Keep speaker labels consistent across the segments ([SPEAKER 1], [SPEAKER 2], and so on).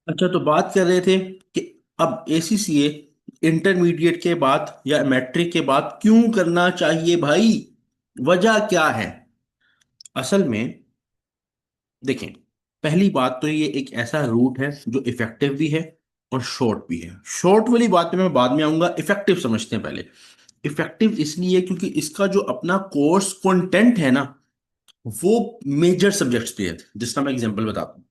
[SPEAKER 1] अच्छा, तो बात कर रहे थे कि अब एसीसीए इंटरमीडिएट के बाद या मैट्रिक के बाद क्यों करना चाहिए भाई? वजह क्या है असल में? देखें, पहली बात तो ये एक ऐसा रूट है जो इफेक्टिव भी है और शॉर्ट भी है। शॉर्ट वाली बात पे मैं बाद में आऊंगा, इफेक्टिव समझते हैं पहले। इफेक्टिव इसलिए क्योंकि इसका जो अपना कोर्स कंटेंट है ना, वो मेजर सब्जेक्ट्स पे है। जिसका मैं एग्जांपल बताता हूँ,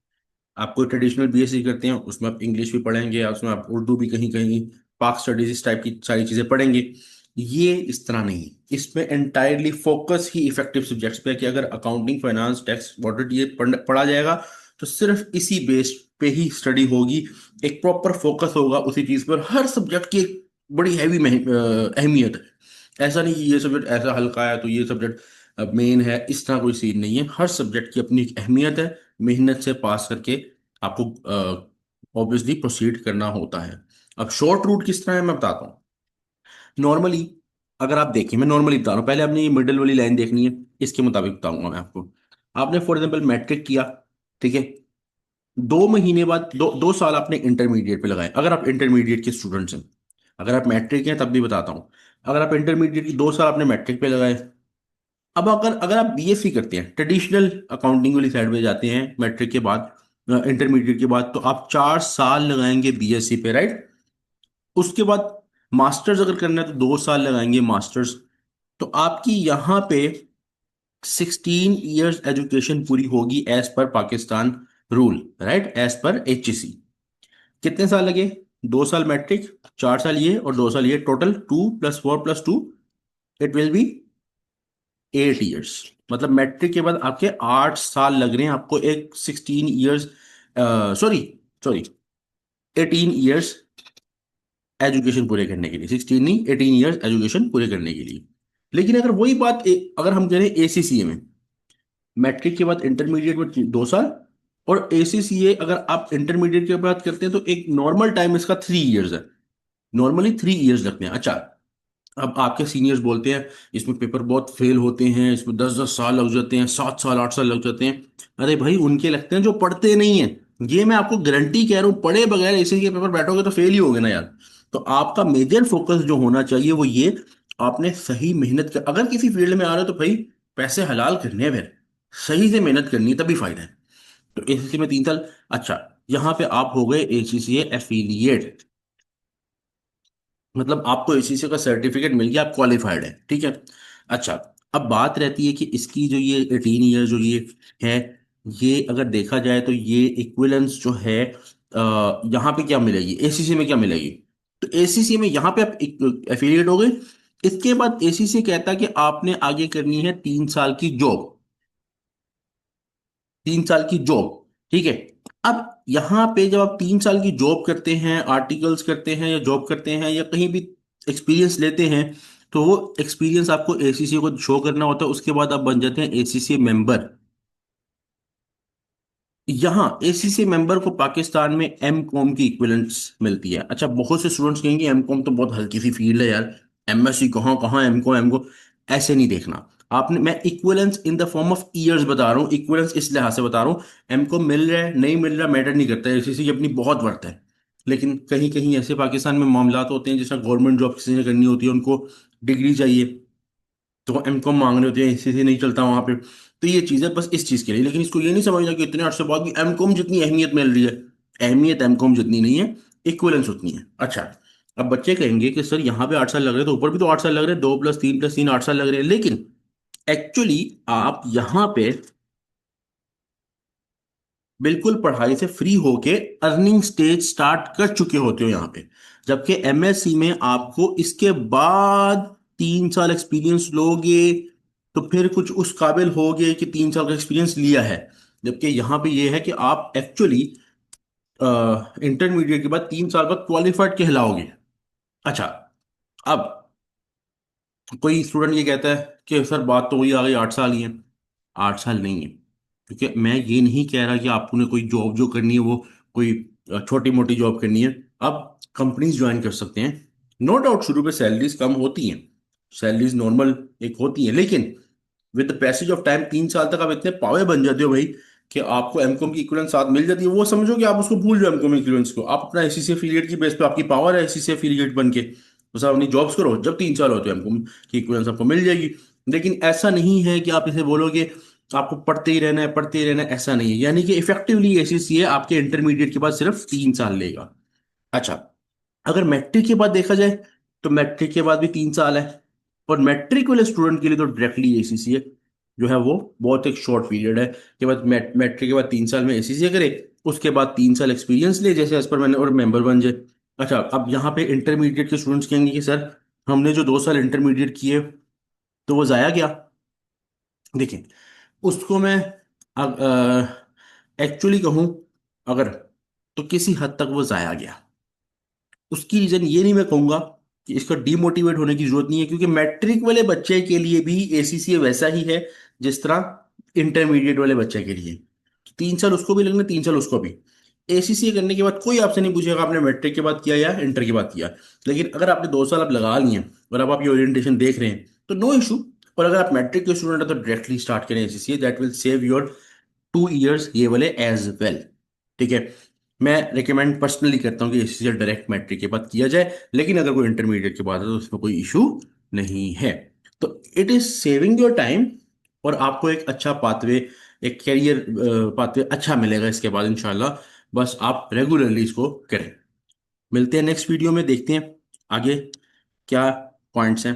[SPEAKER 1] आप कोई ट्रेडिशनल बीएससी करते हैं, उसमें आप इंग्लिश भी पढ़ेंगे, उसमें आप उर्दू भी कहीं कहीं, पाक स्टडीज, इस टाइप की सारी चीजें पढ़ेंगे। ये इस तरह नहीं है, इसमें एंटायरली फोकस ही इफेक्टिव सब्जेक्ट्स पे है कि अगर अकाउंटिंग, फाइनेंस, टैक्स, ऑडिट ये पढ़ा जाएगा तो सिर्फ इसी बेस पे ही स्टडी होगी। एक प्रॉपर फोकस होगा उसी चीज पर। हर सब्जेक्ट की एक बड़ी हैवी अहमियत है। ऐसा नहीं कि ये सब्जेक्ट ऐसा हल्का है तो ये सब्जेक्ट मेन है, इस तरह कोई सीन नहीं है। हर सब्जेक्ट की अपनी एक अहमियत है। मेहनत से पास करके आपको ऑब्वियसली प्रोसीड करना होता है। अब शॉर्ट रूट किस तरह है मैं बताता हूँ। नॉर्मली अगर आप देखें, मैं नॉर्मली बता रहा हूँ, पहले आपने ये मिडिल वाली लाइन देखनी है, इसके मुताबिक बताऊंगा मैं आपको। आपने फॉर एग्जाम्पल मैट्रिक किया, ठीक है। 2 महीने बाद, 2 साल आपने इंटरमीडिएट पे लगाए, अगर आप इंटरमीडिएट के स्टूडेंट्स हैं। अगर आप मैट्रिक हैं तब भी बताता हूँ। अगर आप इंटरमीडिएट की 2 साल आपने मैट्रिक पे लगाए, अब अगर अगर आप बीएससी करते हैं, ट्रेडिशनल अकाउंटिंग वाली साइड पे जाते हैं मैट्रिक के बाद, इंटरमीडिएट के बाद, तो आप 4 साल लगाएंगे बीएससी पे, राइट। उसके बाद मास्टर्स अगर करना है तो 2 साल लगाएंगे मास्टर्स। तो आपकी यहाँ पे 16 ईयर्स एजुकेशन पूरी होगी as per Pakistan rule, right, as per HEC. कितने साल लगे? 2 साल मैट्रिक, 4 साल ये और 2 साल ये, total 2+4+2, it will be 8 years. मतलब मैट्रिक के बाद आपके 8 साल लग रहे हैं आपको एक 16 years, sorry sorry, 18 years education पूरे करने के लिए। 16 नहीं, 18 ईयर्स एजुकेशन पूरे करने के लिए। लेकिन अगर वही बात अगर हम करें एसीसीए में, मैट्रिक के बाद इंटरमीडिएट में 2 साल, और एसीसीए अगर आप इंटरमीडिएट के बाद करते हैं तो एक नॉर्मल टाइम इसका 3 ईयर्स है। नॉर्मली 3 ईयर्स लगते हैं। अच्छा, अब आपके सीनियर्स बोलते हैं इसमें पेपर बहुत फेल होते हैं, इसमें 10-10 साल लग जाते हैं, 7 साल 8 साल लग जाते हैं। अरे भाई, उनके लगते हैं जो पढ़ते नहीं है। ये मैं आपको गारंटी कह रहा हूँ, पढ़े बगैर इसी के पेपर बैठोगे तो फेल ही होगे ना यार। तो आपका मेजर फोकस जो होना चाहिए वो ये, आपने सही मेहनत कर, अगर किसी फील्ड में आ रहे हो तो भाई पैसे हलाल करने हैं, फिर सही से मेहनत करनी है, तभी फायदा है। तो एसीसी में 3 साल। अच्छा, यहाँ पे आप हो गए एसीसीए एफिलिएट, मतलब आपको एसीसी का सर्टिफिकेट मिल गया, आप क्वालिफाइड है, ठीक है। अच्छा, अब बात रहती है कि इसकी जो ये 18 ईयर जो ये है, ये अगर देखा जाए तो ये इक्विवेलेंस जो है, यहाँ पे क्या मिलेगी, एसीसी में क्या मिलेगी? तो एसीसी में यहाँ पे आप एफिलिएट हो गए। इसके बाद एसीसी कहता है कि आपने आगे करनी है 3 साल की जॉब। 3 साल की जॉब, ठीक है। अब यहाँ पे जब आप 3 साल की जॉब करते हैं, आर्टिकल्स करते हैं या जॉब करते हैं या कहीं भी एक्सपीरियंस लेते हैं, तो वो एक्सपीरियंस आपको एसीसी को शो करना होता है। उसके बाद आप बन जाते हैं एसीसी मेंबर। यहाँ एसीसी मेंबर को पाकिस्तान में एम कॉम की इक्विवेलेंस मिलती है। अच्छा, बहुत से स्टूडेंट्स कहेंगे एम कॉम तो बहुत हल्की सी फील्ड है यार, एमएससी कहाँ कहाँ, एम को ऐसे नहीं देखना आपने। मैं equivalence in the form of years बता रहा हूँ, इक्विवेलेंस इस लिहाज से बता रहा हूँ। एम को मिल रहा है नहीं मिल रहा मैटर नहीं करता है, एसीसी की अपनी बहुत वर्थ है। लेकिन कहीं कहीं ऐसे पाकिस्तान में मामलात होते हैं जिसमें गवर्नमेंट जॉब किसी ने करनी होती है, उनको डिग्री चाहिए, तो वो एमकॉम मांग रहे होते हैं, एसीसी नहीं चलता वहां पे। तो ये चीज़ है बस इस चीज़ के लिए। लेकिन इसको ये नहीं समझना कि इतने अर्से बाद भी एमकॉम जितनी अहमियत मिल रही है, अहमियत एमकॉम जितनी नहीं है, इक्विवेलेंस उतनी है। अच्छा, अब बच्चे कहेंगे कि सर यहाँ पे 8 साल लग रहे हैं तो ऊपर भी तो 8 साल लग रहे हैं, 2+3+3 8 साल लग रहे हैं। लेकिन एक्चुअली आप यहाँ पे बिल्कुल पढ़ाई से फ्री होके अर्निंग स्टेज स्टार्ट कर चुके होते हो यहाँ पे। जबकि एमएससी में आपको इसके बाद 3 साल एक्सपीरियंस लोगे तो फिर कुछ उस काबिल होगे कि 3 साल का एक्सपीरियंस लिया है। जबकि यहाँ पे ये है कि आप एक्चुअली इंटरमीडिएट के बाद 3 साल बाद क्वालिफाइड कहलाओगे। अच्छा, अब कोई स्टूडेंट ये कहता है कि सर बात तो वही आ गई, 8 साल ही है। 8 साल नहीं है, क्योंकि मैं ये नहीं कह रहा कि आपको ने कोई जॉब जो करनी है वो कोई छोटी मोटी जॉब करनी है। आप कंपनीज ज्वाइन कर सकते हैं। नो डाउट शुरू में सैलरीज कम होती हैं, सैलरीज नॉर्मल एक होती हैं, लेकिन with the passage of time 3 साल तक आप इतने पावे बन जाते हो भाई कि आपको एमकॉम की इक्विवेलेंस साथ मिल जाती है, वो समझो कि आप उसको भूल जाओ एमकॉम इक्विवेलेंस को। आप अपना एससीसी एफिलिएट की बेस पे, आपकी पावर है एससीसी एफिलिएट बन के, बस आप अपनी जॉब्स करो, जब 3 साल हो तो एमकॉम की इक्विवेलेंस आपको मिल जाएगी। लेकिन ऐसा नहीं है कि आप इसे बोलोगे आपको पढ़ते ही रहना है, पढ़ते ही रहना है, ऐसा नहीं है। यानी कि इफेक्टिवली एससीसीए आपके इंटरमीडिएट के बाद सिर्फ 3 साल लेगा। अच्छा, अगर मैट्रिक के बाद देखा जाए तो मैट्रिक के बाद भी 3 साल है, और मैट्रिक वाले स्टूडेंट के लिए तो डायरेक्टली एसीसीए जो है वो बहुत एक शॉर्ट पीरियड है, कि बाद मैट्रिक के बाद 3 साल में एसीसीए करे, उसके बाद 3 साल एक्सपीरियंस ले जैसे एज पर मैंने, और मेंबर बन जाए। अच्छा, अब यहाँ पे इंटरमीडिएट के स्टूडेंट्स कहेंगे कि सर हमने जो 2 साल इंटरमीडिएट किए तो वो जाया गया। देखिए, उसको मैं एक्चुअली कहूँ अगर, तो किसी हद तक वो जाया गया। उसकी रीजन ये नहीं मैं कहूंगा कि इसका डीमोटिवेट होने की जरूरत नहीं है, क्योंकि मैट्रिक वाले बच्चे के लिए भी एसीसीए वैसा ही है जिस तरह इंटरमीडिएट वाले बच्चे के लिए। 3 साल उसको भी लगना, 3 साल उसको भी। एसीसीए करने के बाद कोई आपसे नहीं पूछेगा आपने मैट्रिक के बाद किया या इंटर के बाद किया। लेकिन अगर आपने 2 साल अब लगा लिए हैं और अब आप ये ओरिएंटेशन देख रहे हैं तो नो इशू। और अगर आप मैट्रिक के स्टूडेंट हैं तो डायरेक्टली स्टार्ट करें ACCA, that will save your 2 years ये वाले एज वेल। ठीक है, मैं रिकमेंड पर्सनली करता हूँ कि इसी डायरेक्ट मैट्रिक के बाद किया जाए, लेकिन अगर कोई इंटरमीडिएट के बाद है तो उसमें कोई इशू नहीं है। तो it is saving your time, और आपको एक अच्छा पाथवे, एक कैरियर पाथवे अच्छा मिलेगा इसके बाद इंशाल्लाह। बस आप रेगुलरली इसको करें। मिलते हैं नेक्स्ट वीडियो में, देखते हैं आगे क्या पॉइंट्स हैं।